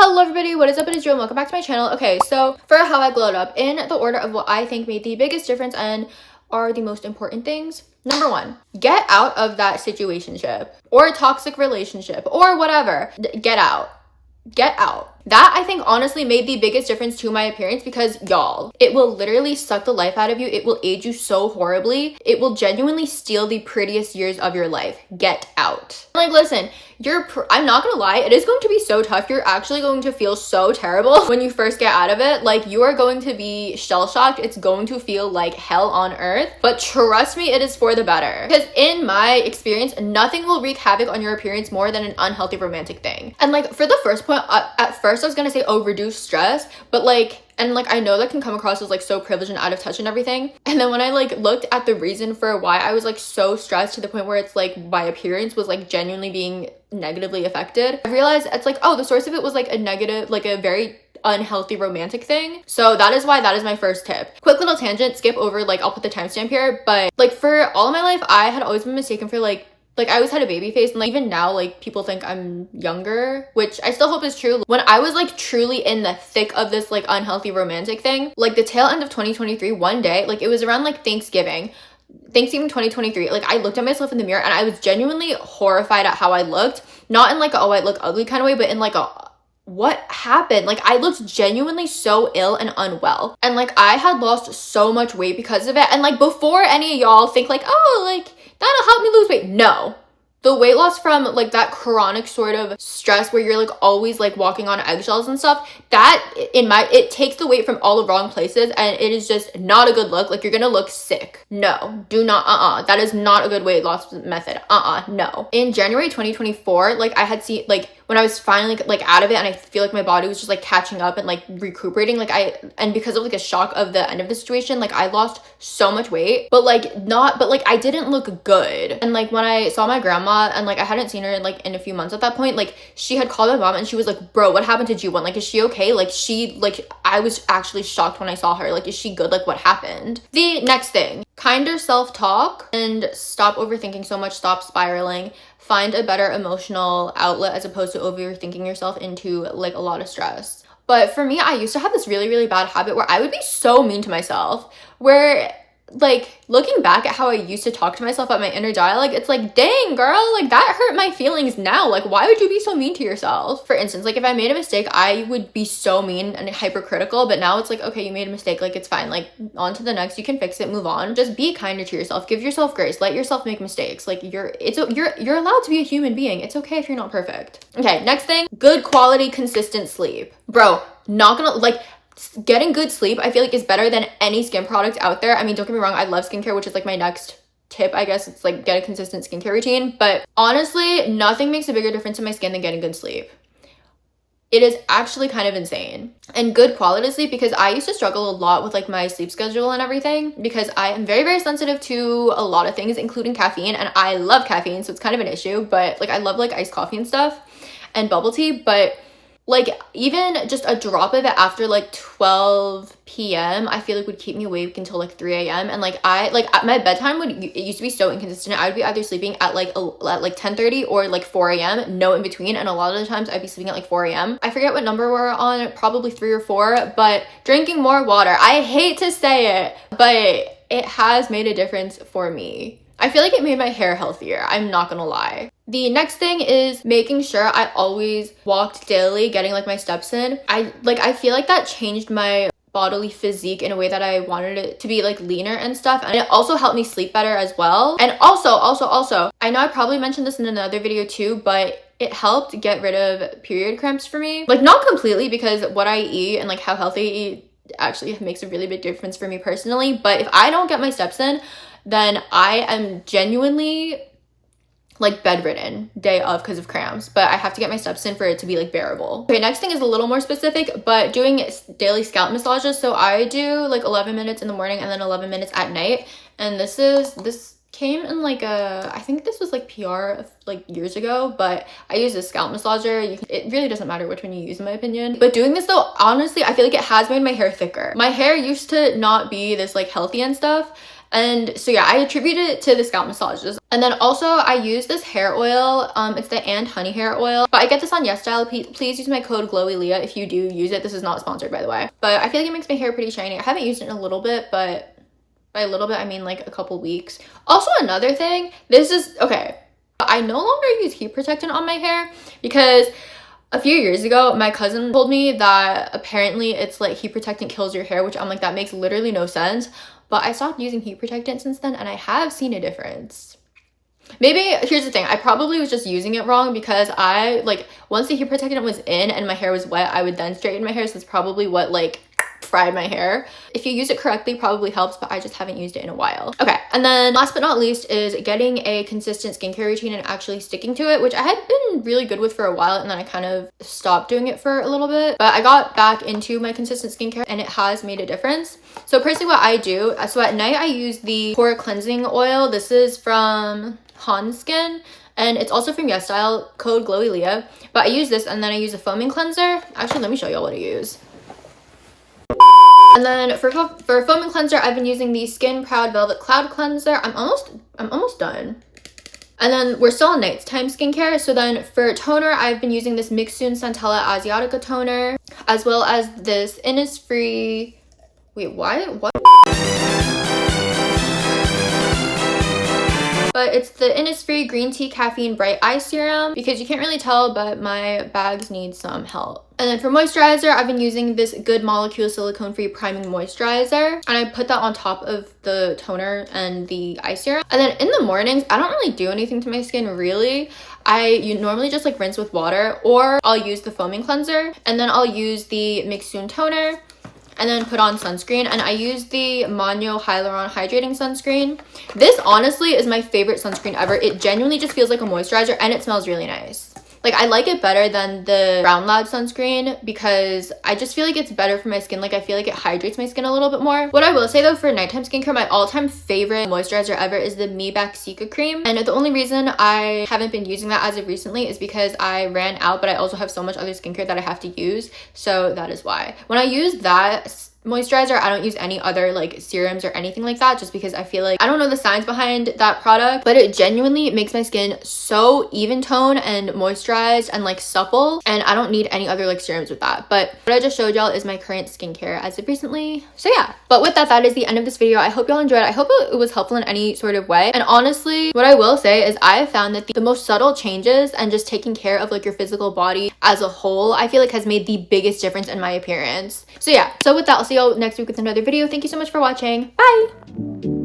Hello everybody, what is up? It is Jill and welcome back to my channel. Okay, so for how I glowed up, in the order of what I think made the biggest difference and are the most important things. Number one, get out of that situationship or toxic relationship or whatever. Get out. Get out. That I think honestly made the biggest difference to my appearance because y'all, it will literally suck the life out of you. It will age you so horribly. It will genuinely steal the prettiest years of your life. Get out. Like, listen, I'm not gonna lie, it is going to be so tough. You're actually going to feel so terrible when you first get out of it. Like, you are going to be shell-shocked. It's going to feel like hell on earth, but trust me, it is for the better. Because in my experience, nothing will wreak havoc on your appearance more than an unhealthy romantic thing. And like, for the first point, at first I was gonna say, oh, reduce stress, but like, and like, I know that can come across as like so privileged and out of touch and everything. And then when I like looked at the reason for why I was like so stressed to the point where it's like my appearance was like genuinely being negatively affected, I realized it's like, oh, the source of it was like a negative, like a very unhealthy romantic thing. So that is why that is my first tip. Quick little tangent, skip over, like I'll put the timestamp here, but like for all of my life, I had always been mistaken for like I always had a baby face, and like even now like people think I'm younger, which I still hope is true. When I was like truly in the thick of this like unhealthy romantic thing, like the tail end of 2023, one day, like it was around like Thanksgiving 2023, like I looked at myself in the mirror and I was genuinely horrified at how I looked, not in like a, oh, I look ugly kind of way, but in like a, what happened? Like I looked genuinely so ill and unwell, and like I had lost so much weight because of it. And like before any of y'all think like, oh, like that'll help me lose weight, no. The weight loss from like that chronic sort of stress where you're like always like walking on eggshells and stuff, that it takes the weight from all the wrong places, and it is just not a good look. Like you're gonna look sick. No, do not, that is not a good weight loss method. No. In January 2024, like I had seen, like when I was finally like out of it and I feel like my body was just like catching up and like recuperating, like and because of like a shock of the end of the situation, like I lost so much weight, but like I didn't look good. And like when I saw my grandma, and like I hadn't seen her in a few months at that point, like she had called my mom and she was like, bro, what happened to Jiwon? Like, is she okay? Like I was actually shocked when I saw her. Like, is she good? Like, what happened? The next thing, kinder self-talk and stop overthinking so much, stop spiraling. Find a better emotional outlet as opposed to overthinking yourself into like a lot of stress. But for me, I used to have this really, really bad habit where I would be so mean to myself, where like looking back at how I used to talk to myself at my inner dialogue, it's like, dang girl, like that hurt my feelings now. Like, why would you be so mean to yourself? For instance, like if I made a mistake, I would be so mean and hypercritical, but now it's like, okay, you made a mistake, like it's fine, like on to the next, you can fix it, move on. Just be kinder to yourself, give yourself grace, let yourself make mistakes. Like you're allowed to be a human being. It's okay if you're not perfect. Okay, next thing, good quality consistent sleep. Bro, not gonna like, getting good sleep, I feel like, is better than any skin product out there. I mean, don't get me wrong, I love skincare, which is like my next tip, I guess. It's like get a consistent skincare routine, but honestly, nothing makes a bigger difference in my skin than getting good sleep. It is actually kind of insane. And good quality sleep, because I used to struggle a lot with like my sleep schedule and everything, because I am very, very sensitive to a lot of things, including caffeine, and I love caffeine, so it's kind of an issue. But like I love like iced coffee and stuff and bubble tea, but like even just a drop of it after like 12 p.m. I feel like would keep me awake until like 3 a.m. And like my bedtime it used to be so inconsistent. I would be either sleeping at like 10:30 or like 4 a.m. no in between, and a lot of the times I'd be sleeping at like 4 a.m. I forget what number we're on, probably 3 or 4, but drinking more water. I hate to say it, but it has made a difference for me. I feel like it made my hair healthier, I'm not gonna lie. The next thing is making sure I always walked daily, getting like my steps in. I feel like that changed my bodily physique in a way that I wanted it to be like leaner and stuff, and it also helped me sleep better as well. And also I know I probably mentioned this in another video too, but it helped get rid of period cramps for me. Like not completely, because what I eat and like how healthy I eat actually makes a really big difference for me personally, but if I don't get my steps in, then I am genuinely like bedridden day of because of cramps, but I have to get my steps in for it to be like bearable. Okay, next thing is a little more specific, but doing daily scalp massages. So I do like 11 minutes in the morning and then 11 minutes at night, and this came in like I think this was like PR like years ago, but I use a scalp massager. It really doesn't matter which one you use in my opinion, but doing this though, honestly, I feel like it has made my hair thicker. My hair used to not be this like healthy and stuff, And so yeah, I attribute it to the scalp massages. And then also I use this hair oil. It's the and honey hair oil, but I get this on YesStyle. Please use my code GLOWYLIA if you do use it. This is not sponsored, by the way, but I feel like it makes my hair pretty shiny. I haven't used it in a little bit, but by a little bit I mean like a couple weeks. Also, another thing, this is okay, I no longer use heat protectant on my hair because a few years ago, my cousin told me that apparently it's like heat protectant kills your hair, which I'm like, that makes literally no sense. But I stopped using heat protectant since then, and I have seen a difference. Maybe, here's the thing, I probably was just using it wrong because I, like, once the heat protectant was in and my hair was wet, I would then straighten my hair, so that's probably what, like, fried my hair. If you use it correctly, probably helps, but I just haven't used it in a while. Okay, and then last but not least is getting a consistent skincare routine and actually sticking to it, which I had been really good with for a while, and then I kind of stopped doing it for a little bit. But I got back into my consistent skincare and it has made a difference. So personally, what I do, so at night I use the pore cleansing oil. This is from Skin, and it's also from YesStyle, code GLOWYLIA. But I use this, and then I use a foaming cleanser. Actually, let me show y'all what I use. And then for foaming cleanser, I've been using the Skin Proud Velvet Cloud Cleanser. I'm almost done. And then we're still on nighttime skincare. So then for toner, I've been using this Mixsoon Centella Asiatica toner, as well as this Innisfree. Wait, what? But it's the Innisfree Green Tea Caffeine Bright Eye Serum, because you can't really tell, but my bags need some help. And then for moisturizer, I've been using this Good Molecule Silicone Free Priming Moisturizer, and I put that on top of the toner and the eye serum. And then in the mornings, I don't really do anything to my skin, really. You normally just like rinse with water, or I'll use the foaming cleanser, and then I'll use the Mixsoon toner, and then put on sunscreen. And I use the Manyo Hyaluron Hydrating Sunscreen. This honestly is my favorite sunscreen ever. It genuinely just feels like a moisturizer, and it smells really nice. Like, I like it better than the Brown Lab sunscreen because I just feel like it's better for my skin. Like, I feel like it hydrates my skin a little bit more. What I will say though, for nighttime skincare, my all-time favorite moisturizer ever is the Me Back Cica Cream. And the only reason I haven't been using that as of recently is because I ran out, but I also have so much other skincare that I have to use. So that is why. When I use that moisturizer, I don't use any other like serums or anything like that, just because I feel like, I don't know the science behind that product, but it genuinely makes my skin so even tone and moisturized and like supple, and I don't need any other like serums with that. But what I just showed y'all is my current skincare as of recently. So yeah, but with that, that is the end of this video. I hope y'all enjoyed it. I hope it was helpful in any sort of way. And honestly, what I will say is I have found that the most subtle changes and just taking care of like your physical body as a whole, I feel like has made the biggest difference in my appearance. So yeah, so with that, I'll see y'all next week with another video. Thank you so much for watching. Bye.